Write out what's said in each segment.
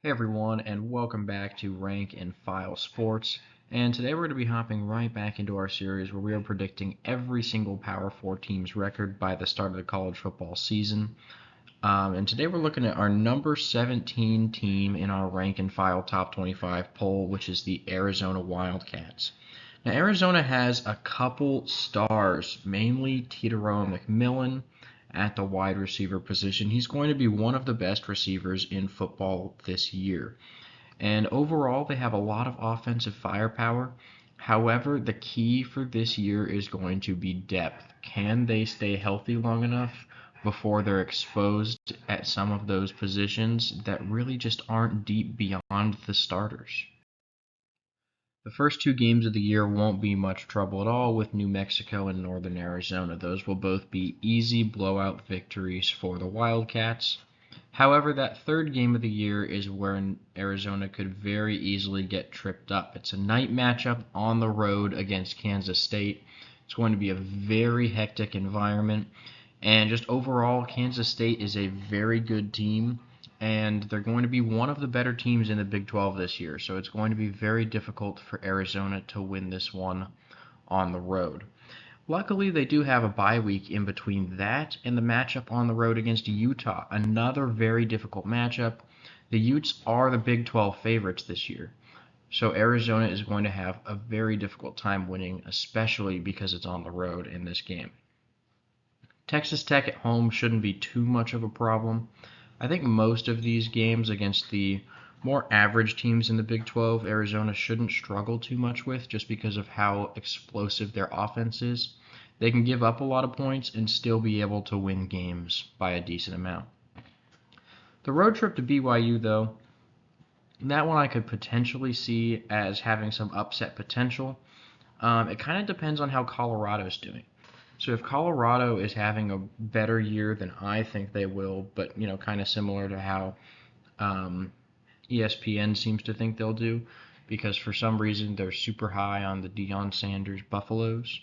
Hey everyone, and welcome back to Rank and File Sports. And today we're going to be hopping right back into our series where we are predicting every single Power 4 team's record by the start of the college football season. And today we're looking at our number 17 team in our Rank and File Top 25 poll, which is the Arizona Wildcats. Now, Arizona has a couple stars, mainly Titaro McMillan at the wide receiver position. He's going to be one of the best receivers in football this year. And overall, they have a lot of offensive firepower. However, the key for this year is going to be depth. Can they stay healthy long enough before they're exposed at some of those positions that really just aren't deep beyond the starters? The first two games of the year won't be much trouble at all with New Mexico and Northern Arizona. Those will both be easy blowout victories for the Wildcats. However, that third game of the year is where Arizona could very easily get tripped up. It's a night matchup on the road against Kansas State. It's going to be a very hectic environment. And just overall, Kansas State is a very good team, and they're going to be one of the better teams in the Big 12 this year. So it's going to be very difficult for Arizona to win this one on the road. Luckily, they do have a bye week in between that and the matchup on the road against Utah, another very difficult matchup. The Utes are the Big 12 favorites this year, so Arizona is going to have a very difficult time winning, especially because it's on the road in this game. Texas Tech at home shouldn't be too much of a problem. I think most of these games against the more average teams in the Big 12, Arizona shouldn't struggle too much with just because of how explosive their offense is. They can give up a lot of points and still be able to win games by a decent amount. The road trip to BYU, though, that one I could potentially see as having some upset potential. It kind of depends on how Colorado's doing. So if Colorado is having a better year than I think they will, but kind of similar to how ESPN seems to think they'll do, because for some reason they're super high on the Deion Sanders Buffaloes,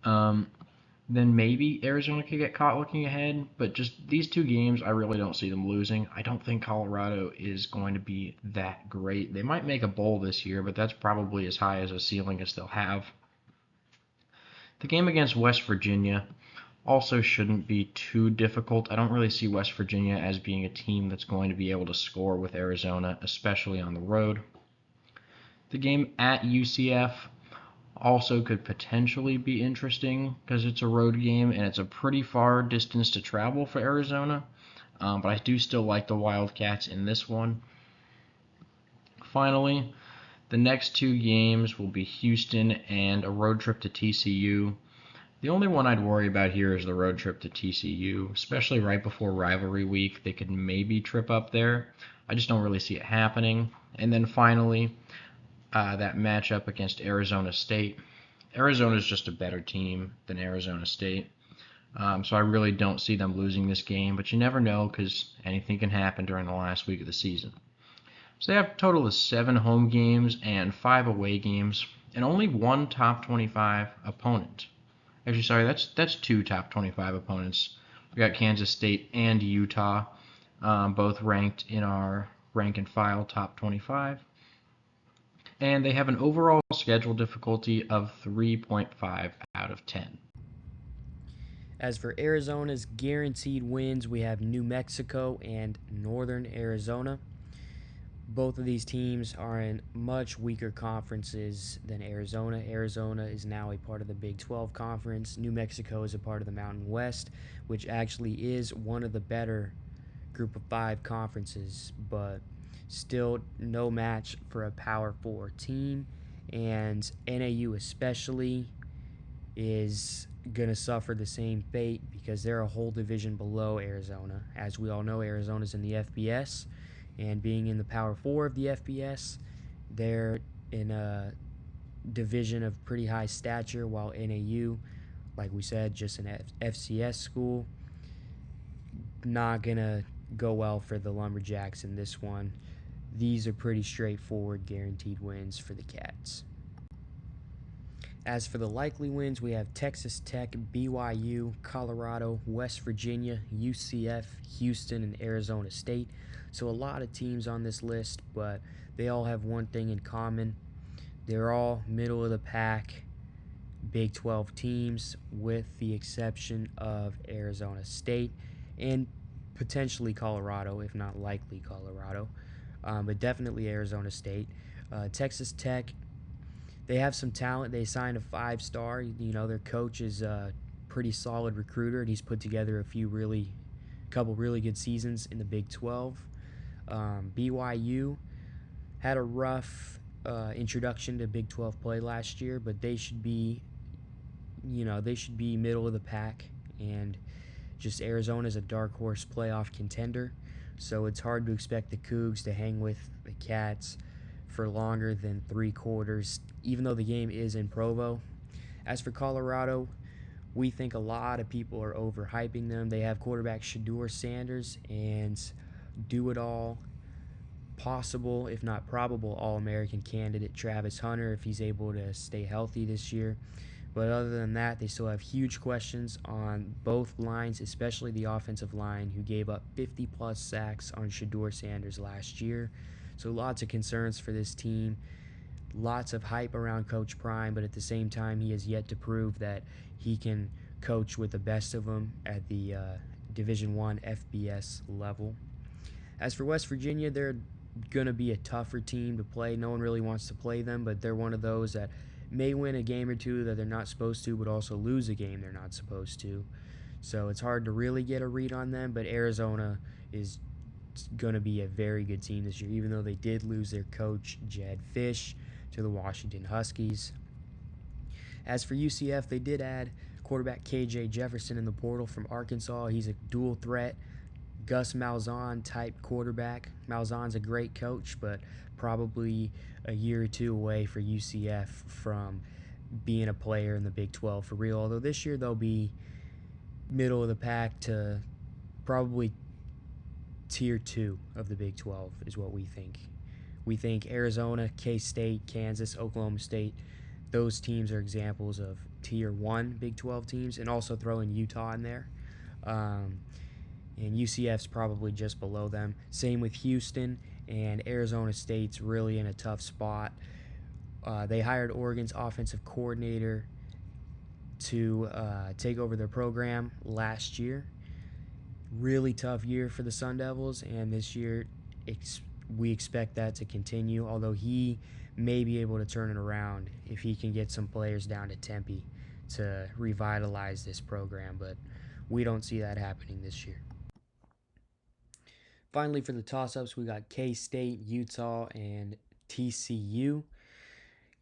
um, then maybe Arizona could get caught looking ahead. But just these two games, I really don't see them losing. I don't think Colorado is going to be that great. They might make a bowl this year, but that's probably as high as a ceiling as they'll have. The game against West Virginia also shouldn't be too difficult. I don't really see West Virginia as being a team that's going to be able to score with Arizona, especially on the road. The game at UCF also could potentially be interesting because it's a road game and it's a pretty far distance to travel for Arizona. But I do still like the Wildcats in this one. Finally, the next two games will be Houston and a road trip to TCU. The only one I'd worry about here is the road trip to TCU, especially right before rivalry week. They could maybe trip up there. I just don't really see it happening. And then finally, that matchup against Arizona State. Arizona is just a better team than Arizona State. So I really don't see them losing this game, but you never know because anything can happen during the last week of the season. So they have a total of 7 home games and 5 away games, and only one top 25 opponent. Actually, sorry, that's 2 top 25 opponents. We got Kansas State and Utah, both ranked in our rank and file top 25. And they have an overall schedule difficulty of 3.5 out of 10. As for Arizona's guaranteed wins, we have New Mexico and Northern Arizona. Both of these teams are in much weaker conferences than Arizona. Arizona is now a part of the Big 12 conference. New Mexico is a part of the Mountain West, which actually is one of the better group of 5 conferences, but still no match for a Power 4 team. And NAU especially is going to suffer the same fate because they're a whole division below Arizona. As we all know, Arizona's in the FBS, and being in the Power 4 of the FBS, they're in a division of pretty high stature, while NAU, like we said, just an FCS school. Not going to go well for the Lumberjacks in this one. These are pretty straightforward guaranteed wins for the Cats. As for the likely wins, we have Texas Tech, BYU, Colorado, West Virginia, UCF, Houston, and Arizona State. So a lot of teams on this list, but they all have one thing in common. They're all middle of the pack Big 12 teams, with the exception of Arizona State and potentially Colorado, if not likely Colorado, but definitely Arizona State. Texas Tech, they have some talent. They signed a 5-star. You know, their coach is a pretty solid recruiter, and he's put together couple really good seasons in the Big 12. BYU had a rough introduction to Big 12 play last year, but they should be middle of the pack, and just Arizona's a dark horse playoff contender, so it's hard to expect the Cougs to hang with the Cats for longer than 3 quarters, even though the game is in Provo. As for Colorado, we think a lot of people are overhyping them. They have quarterback Shedeur Sanders and do it all possible, if not probable, All American candidate Travis Hunter if he's able to stay healthy this year. But other than that, they still have huge questions on both lines, especially the offensive line, who gave up 50 plus sacks on Shedeur Sanders last year. So lots of concerns for this team. Lots of hype around Coach Prime, but at the same time, he has yet to prove that he can coach with the best of them at the Division One FBS level. As for West Virginia, they're going to be a tougher team to play. No one really wants to play them, but they're one of those that may win a game or two that they're not supposed to, but also lose a game they're not supposed to. So it's hard to really get a read on them, but Arizona is going to be a very good team this year, even though they did lose their coach, Jedd Fisch, to the Washington Huskies. As for UCF, they did add quarterback KJ Jefferson in the portal from Arkansas. He's a dual threat Gus Malzahn type quarterback. Malzahn's a great coach, but probably a year or two away for UCF from being a player in the Big 12 for real. Although this year they'll be middle of the pack to probably tier 2 of the Big 12 is what we think. We think Arizona, K-State, Kansas, Oklahoma State, those teams are examples of tier 1 Big 12 teams, and also throw in Utah in there. And UCF's probably just below them. Same with Houston, and Arizona State's really in a tough spot. They hired Oregon's offensive coordinator to take over their program last year. Really tough year for the Sun Devils, and this year we expect that to continue, although he may be able to turn it around if he can get some players down to Tempe to revitalize this program, but we don't see that happening this year. Finally, for the toss-ups, we got K-State, Utah, and TCU.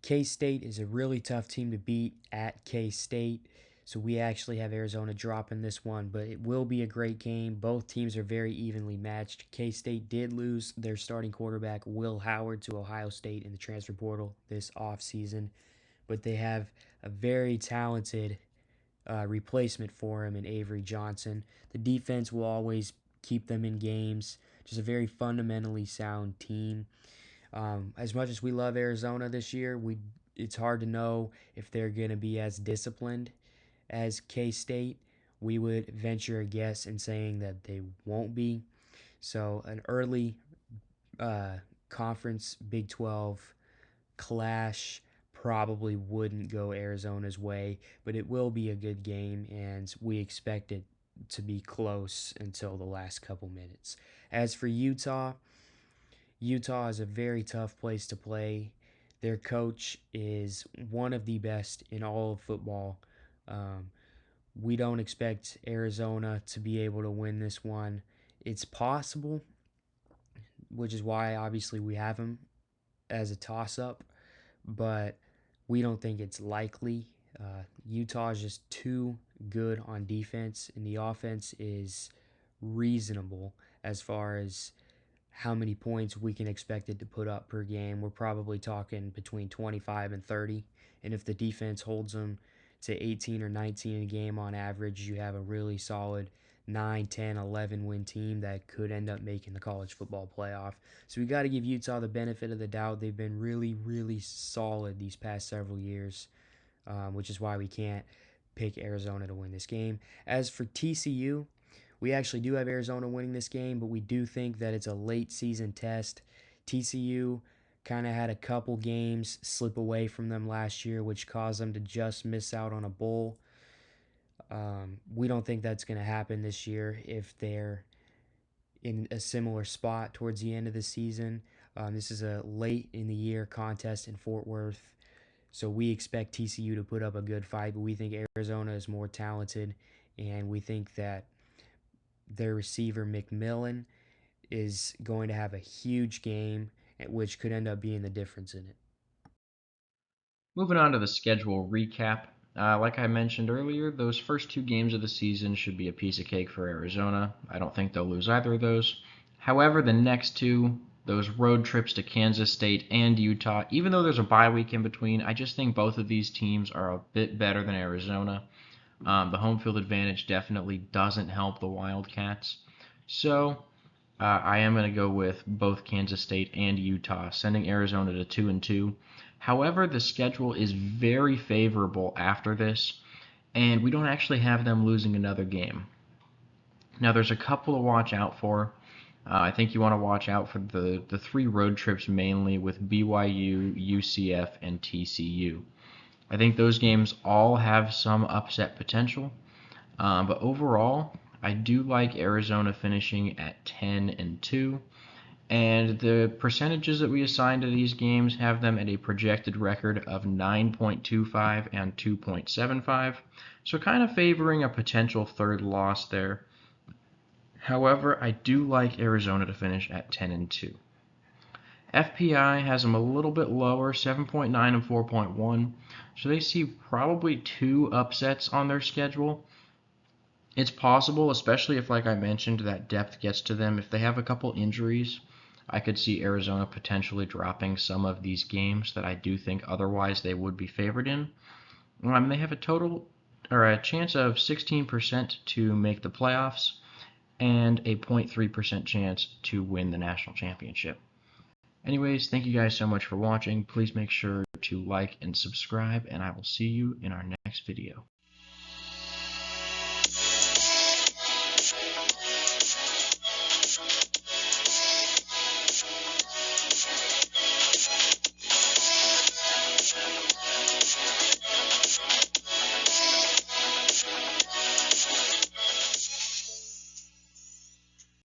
K-State is a really tough team to beat at K-State, so we actually have Arizona dropping this one, but it will be a great game. Both teams are very evenly matched. K-State did lose their starting quarterback, Will Howard, to Ohio State in the transfer portal this offseason, but they have a very talented replacement for him in Avery Johnson. The defense will always keep them in games. Just a very fundamentally sound team. As much as we love Arizona this year, it's hard to know if they're going to be as disciplined as K-State. We would venture a guess in saying that they won't be. So an early conference Big 12 clash probably wouldn't go Arizona's way, but it will be a good game, and we expect it to be close until the last couple minutes. As for Utah, Utah is a very tough place to play. Their coach is one of the best in all of football. Um, we don't expect Arizona to be able to win this one. It's possible, which is why obviously we have them as a toss up, but we don't think it's likely. Utah is just too good on defense, and the offense is reasonable as far as how many points we can expect it to put up per game. We're probably talking between 25 and 30. And if the defense holds them to 18 or 19 a game on average, you have a really solid 9, 10, 11 win team that could end up making the college football playoff. So we got to give Utah the benefit of the doubt. They've been really, really solid these past several years, which is why we can't pick Arizona to win this game. As for TCU, We actually do have Arizona winning this game, but we do think that it's a late season test. TCU kind of had a couple games slip away from them last year, which caused them to just miss out on a bowl. We don't think that's going to happen this year if they're in a similar spot towards the end of the season. This is a late in the year contest in Fort Worth, so we expect TCU to put up a good fight, but we think Arizona is more talented, and we think that their receiver McMillan is going to have a huge game, which could end up being the difference in it. Moving on to the schedule recap. Like I mentioned earlier, those first two games of the season should be a piece of cake for Arizona. I don't think they'll lose either of those. However, the next two, those road trips to Kansas State and Utah, even though there's a bye week in between, I just think both of these teams are a bit better than Arizona. The home field advantage definitely doesn't help the Wildcats. So I am going to go with both Kansas State and Utah, sending Arizona to 2-2. However, the schedule is very favorable after this, and we don't actually have them losing another game. Now, there's a couple to watch out for. I think you want to watch out for the three road trips mainly with BYU, UCF, and TCU. I think those games all have some upset potential, but overall, I do like Arizona finishing at 10-2. And the percentages that we assign to these games have them at a projected record of 9.25 and 2.75, so kind of favoring a potential third loss there. However, I do like Arizona to finish at 10-2. FPI has them a little bit lower, 7.9 and 4.1, so they see probably two upsets on their schedule. It's possible, especially if, like I mentioned, that depth gets to them. If they have a couple injuries, I could see Arizona potentially dropping some of these games that I do think otherwise they would be favored in. They have a total or a chance of 16% to make the playoffs and a 0.3% chance to win the national championship. Anyways, thank you guys so much for watching. Please make sure to like and subscribe, and I will see you in our next video.